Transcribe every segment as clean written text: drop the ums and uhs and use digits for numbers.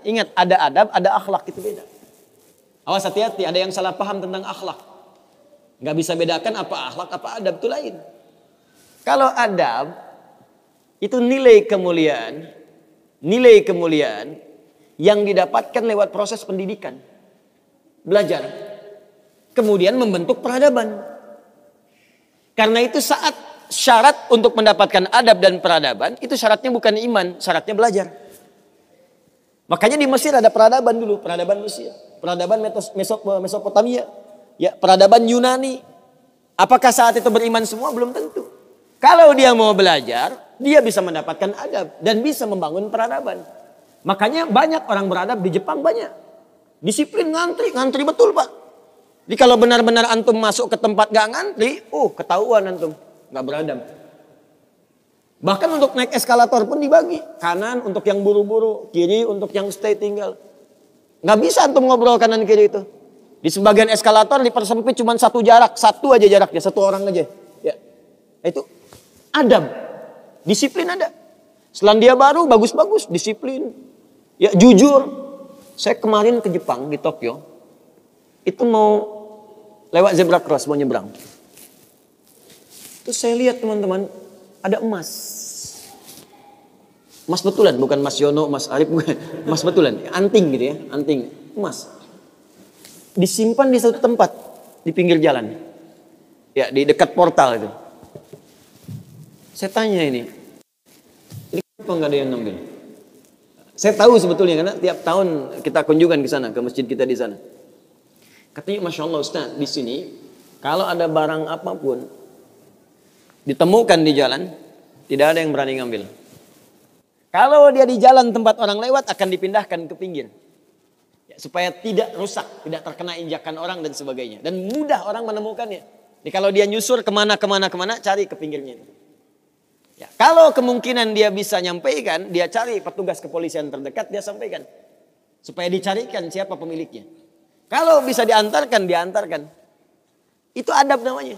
Ingat, ada adab, ada akhlak, itu beda. Awas, hati-hati, ada yang salah paham tentang akhlak. Nggak bisa bedakan apa akhlak, apa adab, itu lain. Kalau adab, itu nilai kemuliaan yang didapatkan lewat proses pendidikan. Belajar. Kemudian membentuk peradaban. Karena itu saat syarat untuk mendapatkan adab dan peradaban, itu syaratnya bukan iman, syaratnya belajar. Makanya di Mesir ada peradaban dulu, peradaban Mesir, peradaban Mesopotamia, ya, peradaban Yunani. Apakah saat itu beriman semua? Belum tentu. Kalau dia mau belajar, dia bisa mendapatkan adab dan bisa membangun peradaban. Makanya banyak orang beradab di Jepang, banyak. Disiplin, ngantri betul, Pak. Jadi kalau benar-benar antum masuk ke tempat gak ngantri, ketahuan antum gak beradab. Bahkan untuk naik eskalator pun dibagi. Kanan untuk yang buru-buru, kiri untuk yang stay tinggal. Gak bisa antum ngobrol kanan kiri itu. Di sebagian eskalator dipersempit cuma satu aja jaraknya, satu orang aja. Ya. Itu adab. Disiplin ada. Selandia Baru bagus-bagus, disiplin. Ya, jujur. Saya kemarin ke Jepang, di Tokyo. Itu mau lewat zebra cross, mau nyebrang. Terus saya lihat teman-teman, ada emas. Emas betulan, bukan Mas Yono, Mas Arif, bukan. Emas betulan, anting gitu ya, anting, emas. Disimpan di satu tempat, di pinggir jalan. Ya, di dekat portal itu. Saya tanya ini kenapa nggak ada yang ngambil? Saya tahu sebetulnya, karena tiap tahun kita kunjungan ke sana, ke masjid kita di sana. Katanya, Masya Allah Ustaz, di sini, kalau ada barang apapun, ditemukan di jalan, tidak ada yang berani ngambil. Kalau dia di jalan tempat orang lewat, akan dipindahkan ke pinggir. Ya, supaya tidak rusak, tidak terkena injakan orang dan sebagainya. Dan mudah orang menemukannya. Jadi kalau dia nyusur kemana, cari ke pinggirnya. Ya, kalau kemungkinan dia bisa nyampaikan, dia cari petugas kepolisian terdekat, dia sampaikan. Supaya dicarikan siapa pemiliknya. Kalau bisa diantarkan. Itu adab namanya.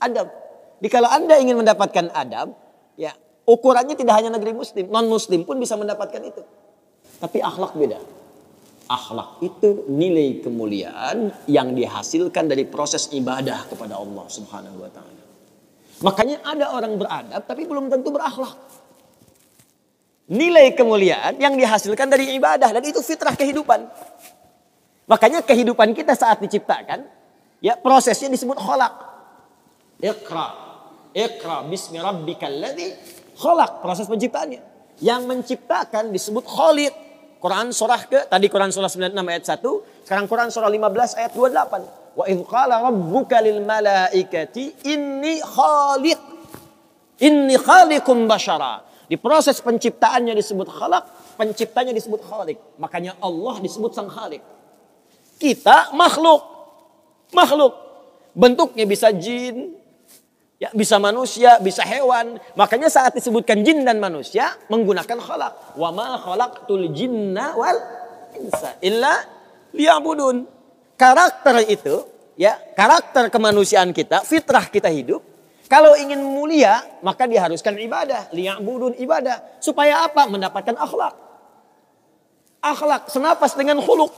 Adab. Jadi kalau Anda ingin mendapatkan adab, ya ukurannya tidak hanya negeri muslim, non-muslim pun bisa mendapatkan itu. Tapi akhlak beda. Akhlak itu nilai kemuliaan yang dihasilkan dari proses ibadah kepada Allah Subhanahu wa taala. Makanya ada orang beradab tapi belum tentu berakhlak. Nilai kemuliaan yang dihasilkan dari ibadah, dan itu fitrah kehidupan. Makanya kehidupan kita saat diciptakan, ya prosesnya disebut khalaq. Iqra bismi rabbikal ladzi khalaq, proses penciptaannya. Yang menciptakan disebut Khaliq. Quran surah Quran surah 96 ayat 1, sekarang Quran surah 15 ayat 28. Wa idz qala rabbuka lil malaikati inni khaliqum basyara. Di proses penciptaannya disebut khalaq, penciptanya disebut Khaliq. Makanya Allah disebut sang Khaliq. Kita makhluk. Bentuknya bisa jin, ya, bisa manusia, bisa hewan. Makanya saat disebutkan jin dan manusia menggunakan khalaq. Wa ma khalaqtul jinna wal insa illa liya'budun. Karakter itu, ya, karakter kemanusiaan kita, fitrah kita hidup. Kalau ingin mulia, maka diharuskan ibadah, liya'budun, ibadah. Supaya apa? Mendapatkan akhlak. Akhlak senapas dengan khuluq.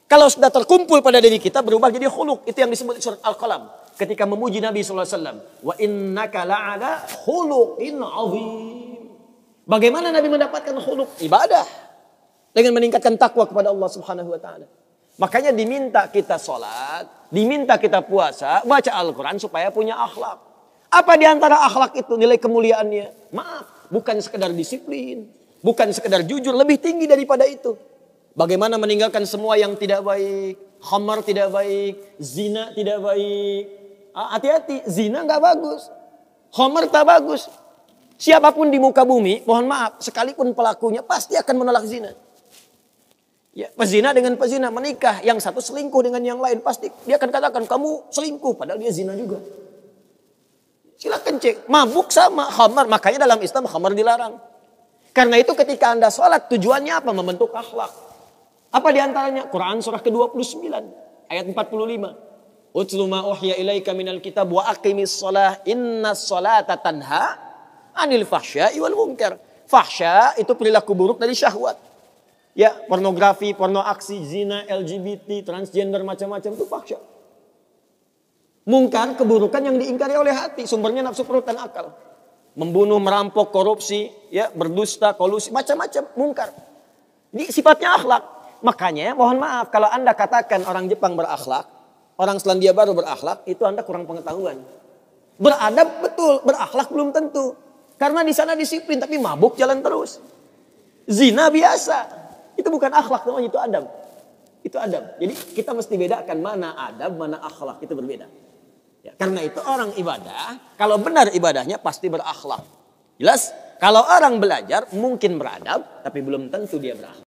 Kalau sudah terkumpul pada diri kita, berubah jadi khuluq. Itu yang disebut surat Al-Qalam. Ketika memuji Nabi SAW. Wa innaka la'ala khuluqin azim. Bagaimana Nabi mendapatkan khuluq? Ibadah. Dengan meningkatkan takwa kepada Allah Subhanahu wa ta'ala. Makanya diminta kita sholat, diminta kita puasa, baca Al-Quran supaya punya akhlak. Apa diantara akhlak itu nilai kemuliaannya? Maaf, bukan sekedar disiplin. Bukan sekedar jujur, lebih tinggi daripada itu. Bagaimana meninggalkan semua yang tidak baik. Khamar tidak baik. Zina tidak baik. Hati-hati, zina gak bagus. Khamar tak bagus. Siapapun di muka bumi, mohon maaf, sekalipun pelakunya pasti akan menolak zina. Ya, pezina dengan pezina menikah. Yang satu selingkuh dengan yang lain. Pasti dia akan katakan, kamu selingkuh. Padahal dia zina juga. Silakan cek. Mabuk sama khamar. Makanya dalam Islam khamar dilarang. Karena itu ketika Anda sholat, tujuannya apa? Membentuk akhlak. Apa diantaranya? Quran surah ke-29 ayat 45. Utlu ma uhiya ilaika minal kitab wa aqimis shalah innas sholata tanha anil fahsya'i wal munkar. Fahsya itu perilaku buruk dari syahwat. Ya, pornografi, porno aksi, zina, LGBT, transgender, macam-macam itu fahsya. Mungkar, keburukan yang diingkari oleh hati, sumbernya nafsu perut dan akal. Membunuh, merampok, korupsi, ya, berdusta, kolusi, macam-macam mungkar. Ini sifatnya akhlak. Makanya mohon maaf kalau Anda katakan orang Jepang berakhlak, orang Selandia Baru berakhlak, itu Anda kurang pengetahuan. Beradab betul, berakhlak belum tentu. Karena di sana disiplin tapi mabuk jalan terus. Zina biasa. Itu bukan akhlak namanya, itu adab. Itu adab. Jadi kita mesti bedakan mana adab, mana akhlak, itu berbeda. Ya, karena itu orang ibadah, kalau benar ibadahnya pasti berakhlak. Jelas? Kalau orang belajar mungkin beradab, tapi belum tentu dia berakhlak.